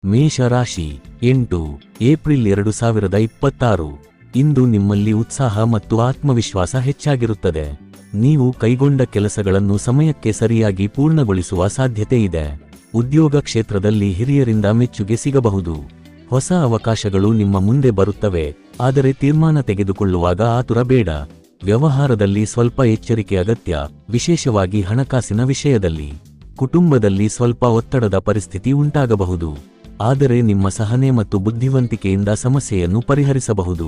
ಮೇಷರಾಶಿ 8 ಏಪ್ರಿಲ್ 2026. ಇಂದು ನಿಮ್ಮಲ್ಲಿ ಉತ್ಸಾಹ ಮತ್ತು ಆತ್ಮವಿಶ್ವಾಸ ಹೆಚ್ಚಾಗಿರುತ್ತದೆ. ನೀವು ಕೈಗೊಂಡ ಕೆಲಸಗಳನ್ನು ಸಮಯಕ್ಕೆ ಸರಿಯಾಗಿ ಪೂರ್ಣಗೊಳಿಸುವ ಸಾಧ್ಯತೆ ಇದೆ. ಉದ್ಯೋಗ ಕ್ಷೇತ್ರದಲ್ಲಿ ಹಿರಿಯರಿಂದ ಮೆಚ್ಚುಗೆ ಸಿಗಬಹುದು. ಹೊಸ ಅವಕಾಶಗಳು ನಿಮ್ಮ ಮುಂದೆ ಬರುತ್ತವೆ, ಆದರೆ ತೀರ್ಮಾನ ತೆಗೆದುಕೊಳ್ಳುವಾಗ ಆತುರ ಬೇಡ. ವ್ಯವಹಾರದಲ್ಲಿ ಸ್ವಲ್ಪ ಎಚ್ಚರಿಕೆ ಅಗತ್ಯ, ವಿಶೇಷವಾಗಿ ಹಣಕಾಸಿನ ವಿಷಯದಲ್ಲಿ. ಕುಟುಂಬದಲ್ಲಿ ಸ್ವಲ್ಪ ಒತ್ತಡದ ಪರಿಸ್ಥಿತಿ ಉಂಟಾಗಬಹುದು, ಆದರೆ ನಿಮ್ಮ ಸಹನೆ ಮತ್ತು ಬುದ್ಧಿವಂತಿಕೆಯಿಂದ ಸಮಸ್ಯೆಯನ್ನು ಪರಿಹರಿಸಬಹುದು.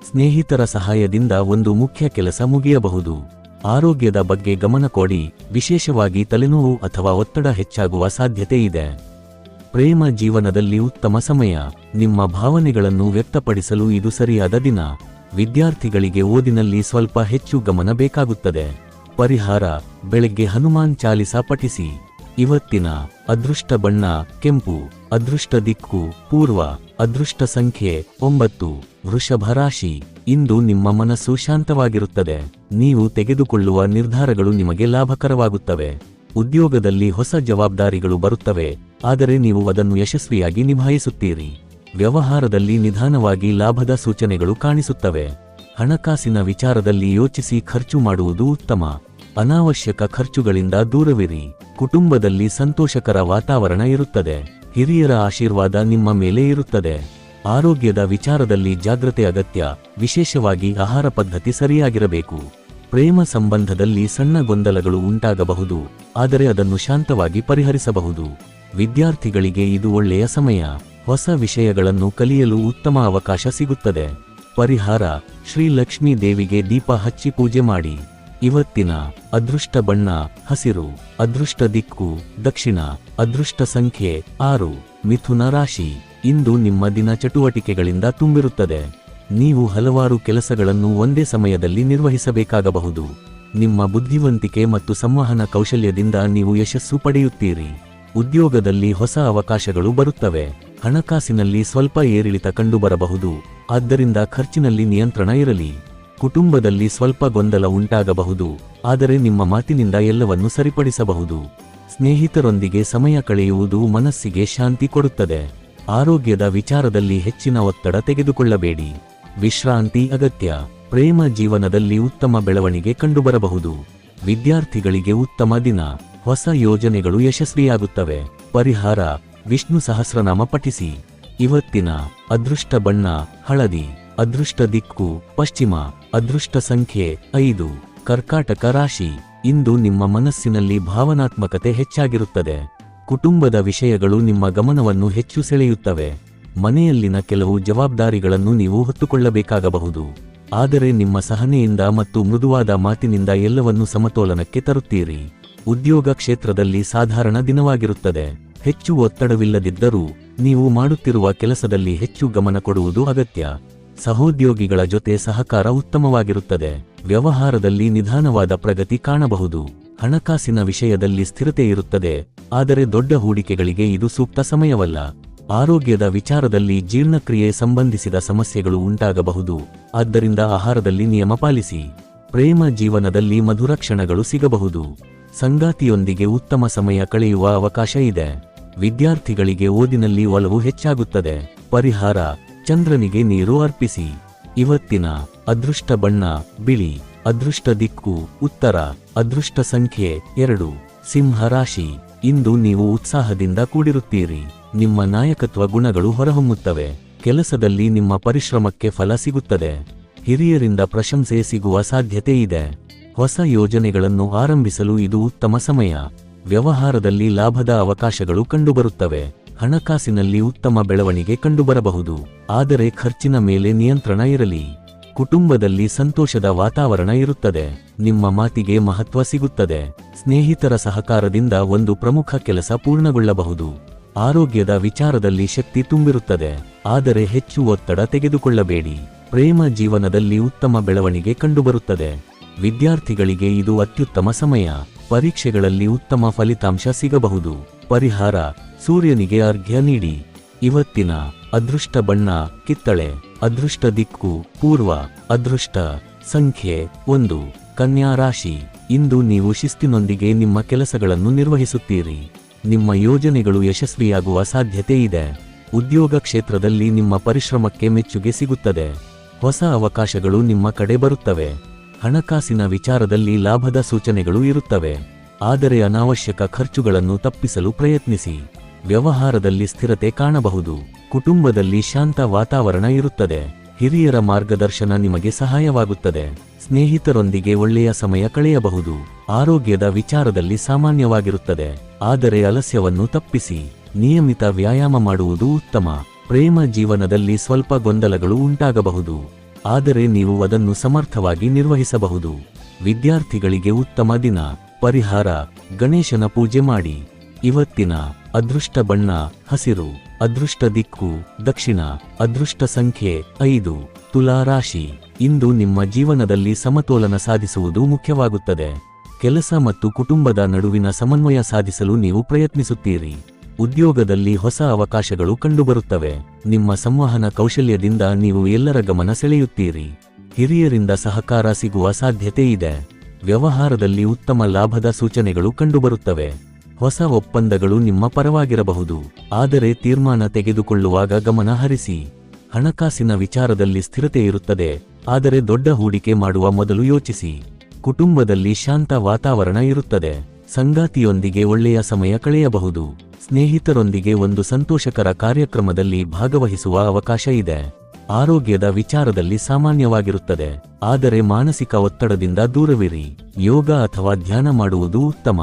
ಸ್ನೇಹಿತರ ಸಹಾಯದಿಂದ ಒಂದು ಮುಖ್ಯ ಕೆಲಸ ಮುಗಿಯಬಹುದು. ಆರೋಗ್ಯದ ಬಗ್ಗೆ ಗಮನ ಕೊಡಿ, ವಿಶೇಷವಾಗಿ ತಲೆನೋವು ಅಥವಾ ಒತ್ತಡ ಹೆಚ್ಚಾಗುವ ಸಾಧ್ಯತೆ ಇದೆ. ಪ್ರೇಮ ಜೀವನದಲ್ಲಿ ಉತ್ತಮ ಸಮಯ. ನಿಮ್ಮ ಭಾವನೆಗಳನ್ನು ವ್ಯಕ್ತಪಡಿಸಲು ಇದು ಸರಿಯಾದ ದಿನ. ವಿದ್ಯಾರ್ಥಿಗಳಿಗೆ ಓದಿನಲ್ಲಿ ಸ್ವಲ್ಪ ಹೆಚ್ಚು ಗಮನ ಬೇಕಾಗುತ್ತದೆ. ಪರಿಹಾರ: ಬೆಳಗ್ಗೆ ಹನುಮಾನ್ ಚಾಲಿಸಾ ಪಠಿಸಿ. ಇವತ್ತಿನ ಅದೃಷ್ಟ ಬಣ್ಣ ಕೆಂಪು. ಅದೃಷ್ಟ ದಿಕ್ಕು ಪೂರ್ವ. ಅದೃಷ್ಟ ಸಂಖ್ಯೆ 9. ವೃಷಭ ರಾಶಿ. ಇಂದು ನಿಮ್ಮ ಮನಸ್ಸು ಶಾಂತವಾಗಿರುತ್ತದೆ. ನೀವು ತೆಗೆದುಕೊಳ್ಳುವ ನಿರ್ಧಾರಗಳು ನಿಮಗೆ ಲಾಭಕರವಾಗುತ್ತವೆ. ಉದ್ಯೋಗದಲ್ಲಿ ಹೊಸ ಜವಾಬ್ದಾರಿಗಳು ಬರುತ್ತವೆ, ಆದರೆ ನೀವು ಅದನ್ನು ಯಶಸ್ವಿಯಾಗಿ ನಿಭಾಯಿಸುತ್ತೀರಿ. ವ್ಯವಹಾರದಲ್ಲಿ ನಿಧಾನವಾಗಿ ಲಾಭದ ಸೂಚನೆಗಳು ಕಾಣಿಸುತ್ತವೆ. ಹಣಕಾಸಿನ ವಿಚಾರದಲ್ಲಿ ಯೋಚಿಸಿ ಖರ್ಚು ಮಾಡುವುದು ಉತ್ತಮ. ಅನಾವಶ್ಯಕ ಖರ್ಚುಗಳಿಂದ ದೂರವಿರಿ. ಕುಟುಂಬದಲ್ಲಿ ಸಂತೋಷಕರ ವಾತಾವರಣ ಇರುತ್ತದೆ. ಹಿರಿಯರ ಆಶೀರ್ವಾದ ನಿಮ್ಮ ಮೇಲೆ ಇರುತ್ತದೆ. ಆರೋಗ್ಯದ ವಿಚಾರದಲ್ಲಿ ಜಾಗೃತೆ ಅಗತ್ಯ, ವಿಶೇಷವಾಗಿ ಆಹಾರ ಪದ್ಧತಿ ಸರಿಯಾಗಿರಬೇಕು. ಪ್ರೇಮ ಸಂಬಂಧದಲ್ಲಿ ಸಣ್ಣ ಗೊಂದಲಗಳು ಉಂಟಾಗಬಹುದು, ಆದರೆ ಅದನ್ನು ಶಾಂತವಾಗಿ ಪರಿಹರಿಸಬಹುದು. ವಿದ್ಯಾರ್ಥಿಗಳಿಗೆ ಇದು ಒಳ್ಳೆಯ ಸಮಯ. ಹೊಸ ವಿಷಯಗಳನ್ನು ಕಲಿಯಲು ಉತ್ತಮ ಅವಕಾಶ ಸಿಗುತ್ತದೆ. ಪರಿಹಾರ: ಶ್ರೀ ಲಕ್ಷ್ಮೀ ದೇವಿಗೆ ದೀಪ ಹಚ್ಚಿ ಪೂಜೆ ಮಾಡಿ. ಇವತ್ತಿನ ಅದೃಷ್ಟ ಬಣ್ಣ ಹಸಿರು. ಅದೃಷ್ಟ ದಿಕ್ಕು ದಕ್ಷಿಣ. ಅದೃಷ್ಟ ಸಂಖ್ಯೆ 6. ಮಿಥುನ ರಾಶಿ. ಇಂದು ನಿಮ್ಮ ದಿನ ಚಟುವಟಿಕೆಗಳಿಂದ ತುಂಬಿರುತ್ತದೆ. ನೀವು ಹಲವಾರು ಕೆಲಸಗಳನ್ನು ಒಂದೇ ಸಮಯದಲ್ಲಿ ನಿರ್ವಹಿಸಬೇಕಾಗಬಹುದು. ನಿಮ್ಮ ಬುದ್ಧಿವಂತಿಕೆ ಮತ್ತು ಸಂವಹನ ಕೌಶಲ್ಯದಿಂದ ನೀವು ಯಶಸ್ಸು ಪಡೆಯುತ್ತೀರಿ. ಉದ್ಯೋಗದಲ್ಲಿ ಹೊಸ ಅವಕಾಶಗಳು ಬರುತ್ತವೆ. ಹಣಕಾಸಿನಲ್ಲಿ ಸ್ವಲ್ಪ ಏರಿಳಿತ ಕಂಡುಬರಬಹುದು, ಆದ್ದರಿಂದ ಖರ್ಚಿನಲ್ಲಿ ನಿಯಂತ್ರಣ ಇರಲಿ. ಕುಟುಂಬದಲ್ಲಿ ಸ್ವಲ್ಪ ಗೊಂದಲ ಉಂಟಾಗಬಹುದು, ಆದರೆ ನಿಮ್ಮ ಮಾತಿನಿಂದ ಎಲ್ಲವನ್ನೂ ಸರಿಪಡಿಸಬಹುದು. ಸ್ನೇಹಿತರೊಂದಿಗೆ ಸಮಯ ಕಳೆಯುವುದು ಮನಸ್ಸಿಗೆ ಶಾಂತಿ ಕೊಡುತ್ತದೆ. ಆರೋಗ್ಯದ ವಿಚಾರದಲ್ಲಿ ಹೆಚ್ಚಿನ ಒತ್ತಡ ತೆಗೆದುಕೊಳ್ಳಬೇಡಿ. ವಿಶ್ರಾಂತಿ ಅಗತ್ಯ. ಪ್ರೇಮ ಜೀವನದಲ್ಲಿ ಉತ್ತಮ ಬೆಳವಣಿಗೆ ಕಂಡುಬರಬಹುದು. ವಿದ್ಯಾರ್ಥಿಗಳಿಗೆ ಉತ್ತಮ ದಿನ. ಹೊಸ ಯೋಜನೆಗಳು ಯಶಸ್ವಿಯಾಗುತ್ತವೆ. ಪರಿಹಾರ: ವಿಷ್ಣು ಸಹಸ್ರನಾಮ ಪಠಿಸಿ. ಇವತ್ತಿನ ಅದೃಷ್ಟ ಬಣ್ಣ ಹಳದಿ. ಅದೃಷ್ಟ ದಿಕ್ಕು ಪಶ್ಚಿಮ. ಅದೃಷ್ಟ ಸಂಖ್ಯೆ 5. ಕರ್ಕಾಟಕ ರಾಶಿ. ಇಂದು ನಿಮ್ಮ ಮನಸ್ಸಿನಲ್ಲಿ ಭಾವನಾತ್ಮಕತೆ ಹೆಚ್ಚಾಗಿರುತ್ತದೆ. ಕುಟುಂಬದ ವಿಷಯಗಳು ನಿಮ್ಮ ಗಮನವನ್ನು ಹೆಚ್ಚು ಸೆಳೆಯುತ್ತವೆ. ಮನೆಯಲ್ಲಿನ ಕೆಲವು ಜವಾಬ್ದಾರಿಗಳನ್ನು ನೀವು ಹೊತ್ತುಕೊಳ್ಳಬೇಕಾಗಬಹುದು, ಆದರೆ ನಿಮ್ಮ ಸಹನೆಯಿಂದ ಮತ್ತು ಮೃದುವಾದ ಮಾತಿನಿಂದ ಎಲ್ಲವನ್ನೂ ಸಮತೋಲನಕ್ಕೆ ತರುತ್ತೀರಿ. ಉದ್ಯೋಗ ಕ್ಷೇತ್ರದಲ್ಲಿ ಸಾಧಾರಣ ದಿನವಾಗಿರುತ್ತದೆ. ಹೆಚ್ಚು ಒತ್ತಡವಿಲ್ಲದಿದ್ದರೂ ನೀವು ಮಾಡುತ್ತಿರುವ ಕೆಲಸದಲ್ಲಿ ಹೆಚ್ಚು ಗಮನ ಕೊಡುವುದು ಅಗತ್ಯ. ಸಹೋದ್ಯೋಗಿಗಳ ಜೊತೆ ಸಹಕಾರ ಉತ್ತಮವಾಗಿರುತ್ತದೆ. ವ್ಯವಹಾರದಲ್ಲಿ ನಿಧಾನವಾದ ಪ್ರಗತಿ ಕಾಣಬಹುದು. ಹಣಕಾಸಿನ ವಿಷಯದಲ್ಲಿ ಸ್ಥಿರತೆ ಇರುತ್ತದೆ, ಆದರೆ ದೊಡ್ಡ ಹೂಡಿಕೆಗಳಿಗೆ ಇದು ಸೂಕ್ತ ಸಮಯವಲ್ಲ. ಆರೋಗ್ಯದ ವಿಚಾರದಲ್ಲಿ ಜೀರ್ಣಕ್ರಿಯೆ ಸಂಬಂಧಿಸಿದ ಸಮಸ್ಯೆಗಳು ಉಂಟಾಗಬಹುದು, ಆದ್ದರಿಂದ ಆಹಾರದಲ್ಲಿ ನಿಯಮ ಪಾಲಿಸಿ. ಪ್ರೇಮ ಜೀವನದಲ್ಲಿ ಮಧುರ ಕ್ಷಣಗಳು ಸಿಗಬಹುದು. ಸಂಗಾತಿಯೊಂದಿಗೆ ಉತ್ತಮ ಸಮಯ ಕಳೆಯುವ ಅವಕಾಶ ಇದೆ. ವಿದ್ಯಾರ್ಥಿಗಳಿಗೆ ಓದಿನಲ್ಲಿ ಒಲವು ಹೆಚ್ಚಾಗುತ್ತದೆ. ಪರಿಹಾರ: ಚಂದ್ರನಿಗೆ ನೀರು ಅರ್ಪಿಸಿ. ಇವತ್ತಿನ ಅದೃಷ್ಟ ಬಣ್ಣ ಬಿಳಿ. ಅದೃಷ್ಟ ದಿಕ್ಕು ಉತ್ತರ. ಅದೃಷ್ಟ ಸಂಖ್ಯೆ 2. ಸಿಂಹ ರಾಶಿ. ಇಂದು ನೀವು ಉತ್ಸಾಹದಿಂದ ಕೂಡಿರುತ್ತೀರಿ. ನಿಮ್ಮ ನಾಯಕತ್ವ ಗುಣಗಳು ಹೊರಹೊಮ್ಮುತ್ತವೆ. ಕೆಲಸದಲ್ಲಿ ನಿಮ್ಮ ಪರಿಶ್ರಮಕ್ಕೆ ಫಲ ಸಿಗುತ್ತದೆ. ಹಿರಿಯರಿಂದ ಪ್ರಶಂಸೆ ಸಿಗುವ ಸಾಧ್ಯತೆ ಇದೆ. ಹೊಸ ಯೋಜನೆಗಳನ್ನು ಆರಂಭಿಸಲು ಇದು ಉತ್ತಮ ಸಮಯ. ವ್ಯವಹಾರದಲ್ಲಿ ಲಾಭದ ಅವಕಾಶಗಳು ಕಂಡುಬರುತ್ತವೆ. ಹಣಕಾಸಿನಲ್ಲಿ ಉತ್ತಮ ಬೆಳವಣಿಗೆ ಕಂಡುಬರಬಹುದು, ಆದರೆ ಖರ್ಚಿನ ಮೇಲೆ ನಿಯಂತ್ರಣ ಇರಲಿ. ಕುಟುಂಬದಲ್ಲಿ ಸಂತೋಷದ ವಾತಾವರಣ ಇರುತ್ತದೆ. ನಿಮ್ಮ ಮಾತಿಗೆ ಮಹತ್ವ ಸಿಗುತ್ತದೆ. ಸ್ನೇಹಿತರ ಸಹಕಾರದಿಂದ ಒಂದು ಪ್ರಮುಖ ಕೆಲಸ ಪೂರ್ಣಗೊಳ್ಳಬಹುದು. ಆರೋಗ್ಯದ ವಿಚಾರದಲ್ಲಿ ಶಕ್ತಿ ತುಂಬಿರುತ್ತದೆ, ಆದರೆ ಹೆಚ್ಚು ಒತ್ತಡ ತೆಗೆದುಕೊಳ್ಳಬೇಡಿ. ಪ್ರೇಮ ಜೀವನದಲ್ಲಿ ಉತ್ತಮ ಬೆಳವಣಿಗೆ ಕಂಡುಬರುತ್ತದೆ. ವಿದ್ಯಾರ್ಥಿಗಳಿಗೆ ಇದು ಅತ್ಯುತ್ತಮ ಸಮಯ. ಪರೀಕ್ಷೆಗಳಲ್ಲಿ ಉತ್ತಮ ಫಲಿತಾಂಶ ಸಿಗಬಹುದು. ಪರಿಹಾರ: ಸೂರ್ಯನಿಗೆ ಅರ್ಘ್ಯ ನೀಡಿ. ಇವತ್ತಿನ ಅದೃಷ್ಟ ಬಣ್ಣ ಕಿತ್ತಳೆ. ಅದೃಷ್ಟ ದಿಕ್ಕು ಪೂರ್ವ. ಅದೃಷ್ಟ ಸಂಖ್ಯೆ 1. ಕನ್ಯಾ ರಾಶಿ. ಇಂದು ನೀವು ಶಿಸ್ತಿನೊಂದಿಗೆ ನಿಮ್ಮ ಕೆಲಸಗಳನ್ನು ನಿರ್ವಹಿಸುತ್ತೀರಿ. ನಿಮ್ಮ ಯೋಜನೆಗಳು ಯಶಸ್ವಿಯಾಗುವ ಸಾಧ್ಯತೆ ಇದೆ. ಉದ್ಯೋಗ ಕ್ಷೇತ್ರದಲ್ಲಿ ನಿಮ್ಮ ಪರಿಶ್ರಮಕ್ಕೆ ಮೆಚ್ಚುಗೆ ಸಿಗುತ್ತದೆ. ಹೊಸ ಅವಕಾಶಗಳು ನಿಮ್ಮ ಕಡೆ ಬರುತ್ತವೆ. ಹಣಕಾಸಿನ ವಿಚಾರದಲ್ಲಿ ಲಾಭದ ಸೂಚನೆಗಳು ಇರುತ್ತವೆ. ಆದರೆ ಅನಾವಶ್ಯಕ ಖರ್ಚುಗಳನ್ನು ತಪ್ಪಿಸಲು ಪ್ರಯತ್ನಿಸಿ. ವ್ಯವಹಾರದಲ್ಲಿ ಸ್ಥಿರತೆ ಕಾಣಬಹುದು. ಕುಟುಂಬದಲ್ಲಿ ಶಾಂತ ವಾತಾವರಣ ಇರುತ್ತದೆ. ಹಿರಿಯರ ಮಾರ್ಗದರ್ಶನ ನಿಮಗೆ ಸಹಾಯವಾಗುತ್ತದೆ. ಸ್ನೇಹಿತರೊಂದಿಗೆ ಒಳ್ಳೆಯ ಸಮಯ ಕಳೆಯಬಹುದು. ಆರೋಗ್ಯದ ವಿಚಾರದಲ್ಲಿ ಸಾಮಾನ್ಯವಾಗಿರುತ್ತದೆ, ಆದರೆ ಆಲಸ್ಯವನ್ನು ತಪ್ಪಿಸಿ. ನಿಯಮಿತ ವ್ಯಾಯಾಮ ಮಾಡುವುದು ಉತ್ತಮ. ಪ್ರೇಮ ಜೀವನದಲ್ಲಿ ಸ್ವಲ್ಪ ಗೊಂದಲಗಳು ಉಂಟಾಗಬಹುದು, ಆದರೆ ನೀವು ಅದನ್ನು ಸಮರ್ಥವಾಗಿ ನಿರ್ವಹಿಸಬಹುದು. ವಿದ್ಯಾರ್ಥಿಗಳಿಗೆ ಉತ್ತಮ ದಿನ. ಪರಿಹಾರ: ಗಣೇಶನ ಪೂಜೆ ಮಾಡಿ. ಇವತ್ತಿನ ಅದೃಷ್ಟ ಬಣ್ಣ ಹಸಿರು. ಅದೃಷ್ಟ ದಿಕ್ಕು ದಕ್ಷಿಣ. ಅದೃಷ್ಟ ಸಂಖ್ಯೆ 5. ತುಲಾ ರಾಶಿ. ಇಂದು ನಿಮ್ಮ ಜೀವನದಲ್ಲಿ ಸಮತೋಲನ ಸಾಧಿಸುವುದು ಮುಖ್ಯವಾಗುತ್ತದೆ. ಕೆಲಸ ಮತ್ತು ಕುಟುಂಬದ ನಡುವಿನ ಸಮನ್ವಯ ಸಾಧಿಸಲು ನೀವು ಪ್ರಯತ್ನಿಸುತ್ತೀರಿ. ಉದ್ಯೋಗದಲ್ಲಿ ಹೊಸ ಅವಕಾಶಗಳು ಕಂಡುಬರುತ್ತವೆ. ನಿಮ್ಮ ಸಂವಹನ ಕೌಶಲ್ಯದಿಂದ ನೀವು ಎಲ್ಲರ ಗಮನ ಸೆಳೆಯುತ್ತೀರಿ. ಹಿರಿಯರಿಂದ ಸಹಕಾರ ಸಿಗುವ ಸಾಧ್ಯತೆ ಇದೆ. ವ್ಯವಹಾರದಲ್ಲಿ ಉತ್ತಮ ಲಾಭದ ಸೂಚನೆಗಳು ಕಂಡುಬರುತ್ತವೆ. ಹೊಸ ಒಪ್ಪಂದಗಳು ನಿಮ್ಮ ಪರವಾಗಿರಬಹುದು, ಆದರೆ ತೀರ್ಮಾನ ತೆಗೆದುಕೊಳ್ಳುವಾಗ ಗಮನ ಹರಿಸಿ. ಹಣಕಾಸಿನ ವಿಚಾರದಲ್ಲಿ ಸ್ಥಿರತೆ ಇರುತ್ತದೆ, ಆದರೆ ದೊಡ್ಡ ಹೂಡಿಕೆ ಮಾಡುವ ಮೊದಲು ಯೋಚಿಸಿ. ಕುಟುಂಬದಲ್ಲಿ ಶಾಂತ ವಾತಾವರಣ ಇರುತ್ತದೆ. ಸಂಗಾತಿಯೊಂದಿಗೆ ಒಳ್ಳೆಯ ಸಮಯ ಕಳೆಯಬಹುದು. ಸ್ನೇಹಿತರೊಂದಿಗೆ ಒಂದು ಸಂತೋಷಕರ ಕಾರ್ಯಕ್ರಮದಲ್ಲಿ ಭಾಗವಹಿಸುವ ಅವಕಾಶ ಇದೆ. ಆರೋಗ್ಯದ ವಿಚಾರದಲ್ಲಿ ಸಾಮಾನ್ಯವಾಗಿರುತ್ತದೆ, ಆದರೆ ಮಾನಸಿಕ ಒತ್ತಡದಿಂದ ದೂರವಿರಿ. ಯೋಗ ಅಥವಾ ಧ್ಯಾನ ಮಾಡುವುದು ಉತ್ತಮ.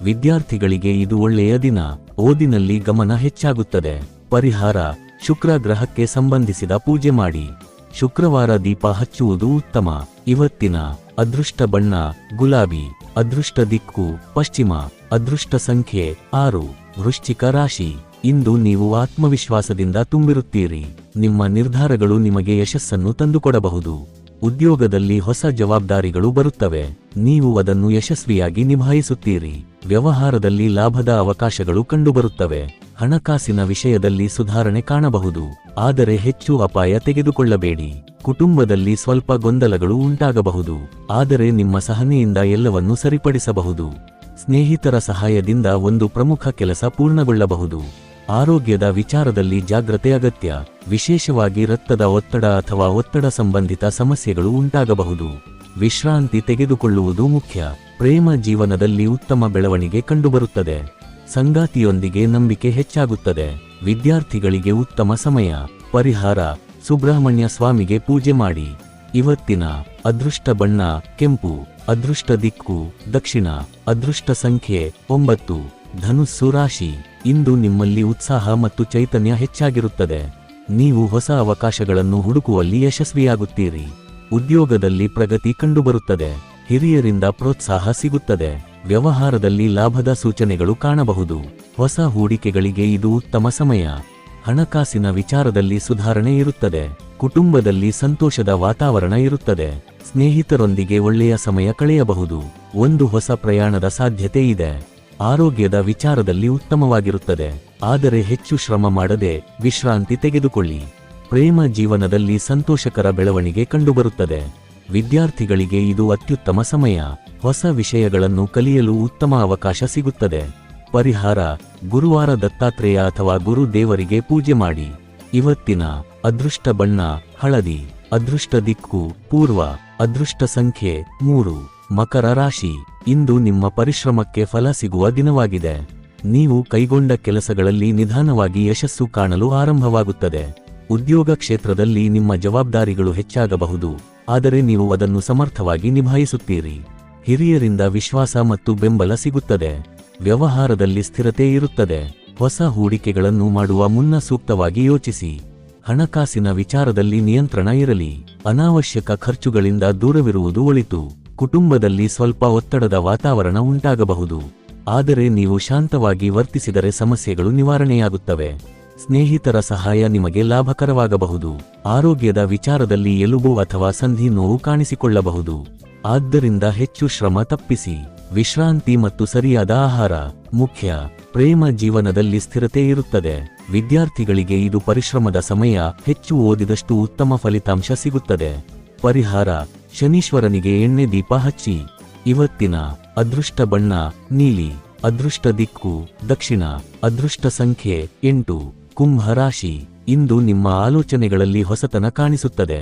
ವಿದ್ಯಾರ್ಥಿಗಳಿಗೆ ಇದು ಒಳ್ಳೆಯ ದಿನ. ಓದಿನಲ್ಲಿ ಗಮನ ಹೆಚ್ಚಾಗುತ್ತದೆ. ಪರಿಹಾರ: ಶುಕ್ರ ಗ್ರಹಕ್ಕೆ ಸಂಬಂಧಿಸಿದ ಪೂಜೆ ಮಾಡಿ. ಶುಕ್ರವಾರ ದೀಪ ಹಚ್ಚುವುದು ಉತ್ತಮ. ಇವತ್ತಿನ ಅದೃಷ್ಟ ಬಣ್ಣ ಗುಲಾಬಿ. ಅದೃಷ್ಟ ದಿಕ್ಕು ಪಶ್ಚಿಮ. ಅದೃಷ್ಟ ಸಂಖ್ಯೆ 6. ವೃಶ್ಚಿಕ ರಾಶಿ. ಇಂದು ನೀವು ಆತ್ಮವಿಶ್ವಾಸದಿಂದ ತುಂಬಿರುತ್ತೀರಿ. ನಿಮ್ಮ ನಿರ್ಧಾರಗಳು ನಿಮಗೆ ಯಶಸ್ಸನ್ನು ತಂದುಕೊಡಬಹುದು. ಉದ್ಯೋಗದಲ್ಲಿ ಹೊಸ ಜವಾಬ್ದಾರಿಗಳು ಬರುತ್ತವೆ. ನೀವು ಅದನ್ನು ಯಶಸ್ವಿಯಾಗಿ ನಿಭಾಯಿಸುತ್ತೀರಿ. ವ್ಯವಹಾರದಲ್ಲಿ ಲಾಭದ ಅವಕಾಶಗಳು ಕಂಡುಬರುತ್ತವೆ. ಹಣಕಾಸಿನ ವಿಷಯದಲ್ಲಿ ಸುಧಾರಣೆ ಕಾಣಬಹುದು, ಆದರೆ ಹೆಚ್ಚು ಅಪಾಯ ತೆಗೆದುಕೊಳ್ಳಬೇಡಿ. ಕುಟುಂಬದಲ್ಲಿ ಸ್ವಲ್ಪ ಗೊಂದಲಗಳು ಉಂಟಾಗಬಹುದು, ಆದರೆ ನಿಮ್ಮ ಸಹನೆಯಿಂದ ಎಲ್ಲವನ್ನೂ ಸರಿಪಡಿಸಬಹುದು. ಸ್ನೇಹಿತರ ಸಹಾಯದಿಂದ ಒಂದು ಪ್ರಮುಖ ಕೆಲಸ ಪೂರ್ಣಗೊಳ್ಳಬಹುದು. ಆರೋಗ್ಯದ ವಿಚಾರದಲ್ಲಿ ಜಾಗ್ರತೆ ಅಗತ್ಯ. ವಿಶೇಷವಾಗಿ ರಕ್ತದ ಒತ್ತಡ ಅಥವಾ ಒತ್ತಡ ಸಂಬಂಧಿತ ಸಮಸ್ಯೆಗಳು ಉಂಟಾಗಬಹುದು. ವಿಶ್ರಾಂತಿ ತೆಗೆದುಕೊಳ್ಳುವುದು ಮುಖ್ಯ. ಪ್ರೇಮ ಜೀವನದಲ್ಲಿ ಉತ್ತಮ ಬೆಳವಣಿಗೆ ಕಂಡುಬರುತ್ತದೆ. ಸಂಗಾತಿಯೊಂದಿಗೆ ನಂಬಿಕೆ ಹೆಚ್ಚಾಗುತ್ತದೆ. ವಿದ್ಯಾರ್ಥಿಗಳಿಗೆ ಉತ್ತಮ ಸಮಯ. ಪರಿಹಾರ: ಸುಬ್ರಹ್ಮಣ್ಯ ಸ್ವಾಮಿಗೆ ಪೂಜೆ ಮಾಡಿ. ಇವತ್ತಿನ ಅದೃಷ್ಟ ಬಣ್ಣ ಕೆಂಪು. ಅದೃಷ್ಟ ದಿಕ್ಕು ದಕ್ಷಿಣ. ಅದೃಷ್ಟ ಸಂಖ್ಯೆ 9. ಧನುಸ್ಸು ರಾಶಿ. ಇಂದು ನಿಮ್ಮಲ್ಲಿ ಉತ್ಸಾಹ ಮತ್ತು ಚೈತನ್ಯ ಹೆಚ್ಚಾಗಿರುತ್ತದೆ. ನೀವು ಹೊಸ ಅವಕಾಶಗಳನ್ನು ಹುಡುಕುವಲ್ಲಿ ಯಶಸ್ವಿಯಾಗುತ್ತೀರಿ. ಉದ್ಯೋಗದಲ್ಲಿ ಪ್ರಗತಿ ಕಂಡುಬರುತ್ತದೆ. ಹಿರಿಯರಿಂದ ಪ್ರೋತ್ಸಾಹ ಸಿಗುತ್ತದೆ. ವ್ಯವಹಾರದಲ್ಲಿ ಲಾಭದ ಸೂಚನೆಗಳು ಕಾಣಬಹುದು. ಹೊಸ ಹೂಡಿಕೆಗಳಿಗೆ ಇದು ಉತ್ತಮ ಸಮಯ. ಹಣಕಾಸಿನ ವಿಚಾರದಲ್ಲಿ ಸುಧಾರಣೆ ಇರುತ್ತದೆ. ಕುಟುಂಬದಲ್ಲಿ ಸಂತೋಷದ ವಾತಾವರಣ ಇರುತ್ತದೆ. ಸ್ನೇಹಿತರೊಂದಿಗೆ ಒಳ್ಳೆಯ ಸಮಯ ಕಳೆಯಬಹುದು. ಒಂದು ಹೊಸ ಪ್ರಯಾಣದ ಸಾಧ್ಯತೆ ಇದೆ. ಆರೋಗ್ಯದ ವಿಚಾರದಲ್ಲಿ ಉತ್ತಮವಾಗಿರುತ್ತದೆ, ಆದರೆ ಹೆಚ್ಚು ಶ್ರಮ ಮಾಡದೆ ವಿಶ್ರಾಂತಿ ತೆಗೆದುಕೊಳ್ಳಿ. ಪ್ರೇಮ ಜೀವನದಲ್ಲಿ ಸಂತೋಷಕರ ಬೆಳವಣಿಗೆ ಕಂಡುಬರುತ್ತದೆ. ವಿದ್ಯಾರ್ಥಿಗಳಿಗೆ ಇದು ಅತ್ಯುತ್ತಮ ಸಮಯ. ಹೊಸ ವಿಷಯಗಳನ್ನು ಕಲಿಯಲು ಉತ್ತಮ ಅವಕಾಶ ಸಿಗುತ್ತದೆ. ಪರಿಹಾರ: ಗುರುವಾರ ದತ್ತಾತ್ರೇಯ ಅಥವಾ ಗುರು ದೇವರಿಗೆ ಪೂಜೆ ಮಾಡಿ. ಇವತ್ತಿನ ಅದೃಷ್ಟ ಬಣ್ಣ ಹಳದಿ. ಅದೃಷ್ಟ ದಿಕ್ಕು ಪೂರ್ವ. ಅದೃಷ್ಟ ಸಂಖ್ಯೆ 3. ಮಕರ ರಾಶಿ. ಇಂದು ನಿಮ್ಮ ಪರಿಶ್ರಮಕ್ಕೆ ಫಲ ಸಿಗುವ ದಿನವಾಗಿದೆ. ನೀವು ಕೈಗೊಂಡ ಕೆಲಸಗಳಲ್ಲಿ ನಿಧಾನವಾಗಿ ಯಶಸ್ಸು ಕಾಣಲು ಆರಂಭವಾಗುತ್ತದೆ. ಉದ್ಯೋಗ ಕ್ಷೇತ್ರದಲ್ಲಿ ನಿಮ್ಮ ಜವಾಬ್ದಾರಿಗಳು ಹೆಚ್ಚಾಗಬಹುದು, ಆದರೆ ನೀವು ಅದನ್ನು ಸಮರ್ಥವಾಗಿ ನಿಭಾಯಿಸುತ್ತೀರಿ. ಹಿರಿಯರಿಂದ ವಿಶ್ವಾಸ ಮತ್ತು ಬೆಂಬಲ ಸಿಗುತ್ತದೆ. ವ್ಯವಹಾರದಲ್ಲಿ ಸ್ಥಿರತೆ ಇರುತ್ತದೆ. ಹೊಸ ಹೂಡಿಕೆಗಳನ್ನು ಮಾಡುವ ಮುನ್ನ ಸೂಕ್ತವಾಗಿ ಯೋಚಿಸಿ. ಹಣಕಾಸಿನ ವಿಚಾರದಲ್ಲಿ ನಿಯಂತ್ರಣ ಇರಲಿ. ಅನಾವಶ್ಯಕ ಖರ್ಚುಗಳಿಂದ ದೂರವಿರುವುದು ಒಳಿತು. ಕುಟುಂಬದಲ್ಲಿ ಸ್ವಲ್ಪ ಒತ್ತಡದ ವಾತಾವರಣ ಉಂಟಾಗಬಹುದು, ಆದರೆ ನೀವು ಶಾಂತವಾಗಿ ವರ್ತಿಸಿದರೆ ಸಮಸ್ಯೆಗಳು ನಿವಾರಣೆಯಾಗುತ್ತವೆ. ಸ್ನೇಹಿತರ ಸಹಾಯ ನಿಮಗೆ ಲಾಭಕರವಾಗಬಹುದು. ಆರೋಗ್ಯದ ವಿಚಾರದಲ್ಲಿ ಎಲುಬು ಅಥವಾ ಸಂಧಿ ನೋವು ಕಾಣಿಸಿಕೊಳ್ಳಬಹುದು, ಆದ್ದರಿಂದ ಹೆಚ್ಚು ಶ್ರಮ ತಪ್ಪಿಸಿ. ವಿಶ್ರಾಂತಿ ಮತ್ತು ಸರಿಯಾದ ಆಹಾರ ಮುಖ್ಯ. ಪ್ರೇಮ ಜೀವನದಲ್ಲಿ ಸ್ಥಿರತೆ ಇರುತ್ತದೆ. ವಿದ್ಯಾರ್ಥಿಗಳಿಗೆ ಇದು ಪರಿಶ್ರಮದ ಸಮಯ. ಹೆಚ್ಚು ಓದಿದಷ್ಟು ಉತ್ತಮ ಫಲಿತಾಂಶ ಸಿಗುತ್ತದೆ. ಪರಿಹಾರ: ಶನೀಶ್ವರನಿಗೆ ಎಣ್ಣೆ ದೀಪ ಹಚ್ಚಿ. ಇವತ್ತಿನ ಅದೃಷ್ಟ ಬಣ್ಣ ನೀಲಿ. ಅದೃಷ್ಟ ದಿಕ್ಕು ದಕ್ಷಿಣ. ಅದೃಷ್ಟ ಸಂಖ್ಯೆ 8. ಕುಂಭ ರಾಶಿ, ಇಂದು ನಿಮ್ಮ ಆಲೋಚನೆಗಳಲ್ಲಿ ಹೊಸತನ ಕಾಣಿಸುತ್ತದೆ.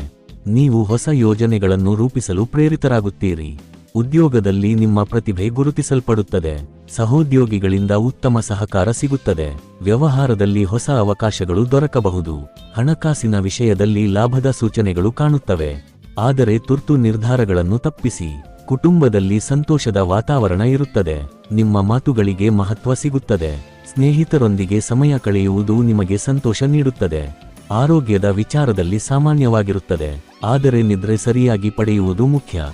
ನೀವು ಹೊಸ ಯೋಜನೆಗಳನ್ನು ರೂಪಿಸಲು ಪ್ರೇರಿತರಾಗುತ್ತೀರಿ. ಉದ್ಯೋಗದಲ್ಲಿ ನಿಮ್ಮ ಪ್ರತಿಭೆ ಗುರುತಿಸಲ್ಪಡುತ್ತದೆ. ಸಹೋದ್ಯೋಗಿಗಳಿಂದ ಉತ್ತಮ ಸಹಕಾರ ಸಿಗುತ್ತದೆ. ವ್ಯವಹಾರದಲ್ಲಿ ಹೊಸ ಅವಕಾಶಗಳು ದೊರಕಬಹುದು. ಹಣಕಾಸಿನ ವಿಷಯದಲ್ಲಿ ಲಾಭದ ಸೂಚನೆಗಳು ಕಾಣುತ್ತವೆ. ಆದರೆ ತುರ್ತು ನಿರ್ಧಾರಗಳನ್ನು ತಪ್ಪಿಸಿ. ಕುಟುಂಬದಲ್ಲಿ ಸಂತೋಷದ ವಾತಾವರಣ ಇರುತ್ತದೆ. ನಿಮ್ಮ ಮಾತುಗಳಿಗೆ ಮಹತ್ವ ಸಿಗುತ್ತದೆ. ಸ್ನೇಹಿತರೊಂದಿಗೆ ಸಮಯ ಕಳೆಯುವುದು ನಿಮಗೆ ಸಂತೋಷ ನೀಡುತ್ತದೆ. ಆರೋಗ್ಯದ ವಿಚಾರದಲ್ಲಿ ಸಾಮಾನ್ಯವಾಗಿರುತ್ತದೆ, ಆದರೆ ನಿದ್ರೆ ಸರಿಯಾಗಿ ಪಡೆಯುವುದು ಮುಖ್ಯ.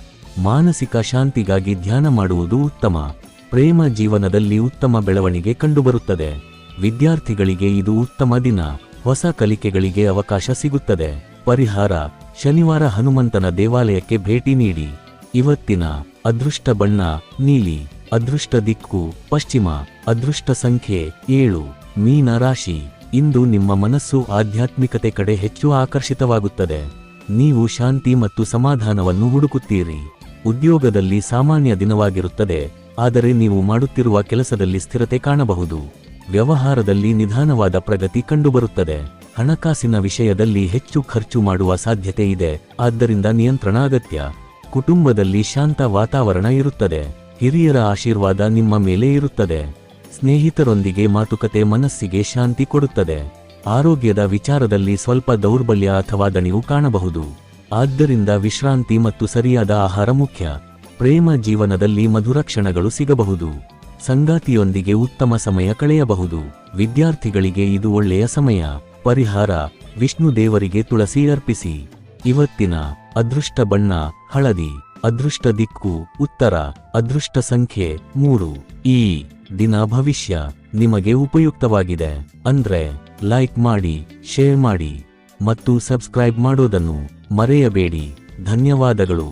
ಮಾನಸಿಕ ಶಾಂತಿಗಾಗಿ ಧ್ಯಾನ ಮಾಡುವುದು ಉತ್ತಮ. ಪ್ರೇಮ ಜೀವನದಲ್ಲಿ ಉತ್ತಮ ಬೆಳವಣಿಗೆ ಕಂಡುಬರುತ್ತದೆ. ವಿದ್ಯಾರ್ಥಿಗಳಿಗೆ ಇದು ಉತ್ತಮ ದಿನ. ಹೊಸ ಕಲಿಕೆಗಳಿಗೆ ಅವಕಾಶ ಸಿಗುತ್ತದೆ. ಪರಿಹಾರ: ಶನಿವಾರ ಹನುಮಂತನ ದೇವಾಲಯಕ್ಕೆ ಭೇಟಿ ನೀಡಿ. ಇವತ್ತಿನ ಅದೃಷ್ಟ ಬಣ್ಣ ನೀಲಿ. ಅದೃಷ್ಟ ದಿಕ್ಕು ಪಶ್ಚಿಮ. ಅದೃಷ್ಟ ಸಂಖ್ಯೆ 7. ಮೀನ ರಾಶಿ, ಇಂದು ನಿಮ್ಮ ಮನಸ್ಸು ಆಧ್ಯಾತ್ಮಿಕತೆ ಕಡೆ ಹೆಚ್ಚು ಆಕರ್ಷಿತವಾಗುತ್ತದೆ. ನೀವು ಶಾಂತಿ ಮತ್ತು ಸಮಾಧಾನವನ್ನು ಹುಡುಕುತ್ತೀರಿ. ಉದ್ಯೋಗದಲ್ಲಿ ಸಾಮಾನ್ಯ ದಿನವಾಗಿರುತ್ತದೆ, ಆದರೆ ನೀವು ಮಾಡುತ್ತಿರುವ ಕೆಲಸದಲ್ಲಿ ಸ್ಥಿರತೆ ಕಾಣಬಹುದು. ವ್ಯವಹಾರದಲ್ಲಿ ನಿಧಾನವಾದ ಪ್ರಗತಿ ಕಂಡುಬರುತ್ತದೆ. ಹಣಕಾಸಿನ ವಿಷಯದಲ್ಲಿ ಹೆಚ್ಚು ಖರ್ಚು ಮಾಡುವ ಸಾಧ್ಯತೆ ಇದೆ, ಆದ್ದರಿಂದ ನಿಯಂತ್ರಣ ಅಗತ್ಯ. ಕುಟುಂಬದಲ್ಲಿ ಶಾಂತ ವಾತಾವರಣ ಇರುತ್ತದೆ. ಹಿರಿಯರ ಆಶೀರ್ವಾದ ನಿಮ್ಮ ಮೇಲೆ ಇರುತ್ತದೆ. ಸ್ನೇಹಿತರೊಂದಿಗೆ ಮಾತುಕತೆ ಮನಸ್ಸಿಗೆ ಶಾಂತಿ ಕೊಡುತ್ತದೆ. ಆರೋಗ್ಯದ ವಿಚಾರದಲ್ಲಿ ಸ್ವಲ್ಪ ದೌರ್ಬಲ್ಯ ಅಥವಾ ದಣಿವು ಕಾಣಬಹುದು, ಆದ್ದರಿಂದ ವಿಶ್ರಾಂತಿ ಮತ್ತು ಸರಿಯಾದ ಆಹಾರ ಮುಖ್ಯ. ಪ್ರೇಮ ಜೀವನದಲ್ಲಿ ಮಧುರ ಕ್ಷಣಗಳು ಸಿಗಬಹುದು. ಸಂಗಾತಿಯೊಂದಿಗೆ ಉತ್ತಮ ಸಮಯ ಕಳೆಯಬಹುದು. ವಿದ್ಯಾರ್ಥಿಗಳಿಗೆ ಇದು ಒಳ್ಳೆಯ ಸಮಯ. ಪರಿಹಾರ: ವಿಷ್ಣು ದೇವರಿಗೆ ತುಳಸಿ ಅರ್ಪಿಸಿ. ಇವತ್ತಿನ ಅದೃಷ್ಟ ಬಣ್ಣ ಹಳದಿ. ಅದೃಷ್ಟ ದಿಕ್ಕು ಉತ್ತರ. ಅದೃಷ್ಟ ಸಂಖ್ಯೆ 3. ಈ ದಿನ ಭವಿಷ್ಯ ನಿಮಗೆ ಉಪಯುಕ್ತವಾಗಿದೆ. ಅಂದ್ರೆ ಲೈಕ್ ಮಾಡಿ, ಶೇರ್ ಮಾಡಿ ಮತ್ತು ಸಬ್ಸ್ಕ್ರೈಬ್ ಮಾಡೋದನ್ನು ಮರೆಯಬೇಡಿ. ಧನ್ಯವಾದಗಳು.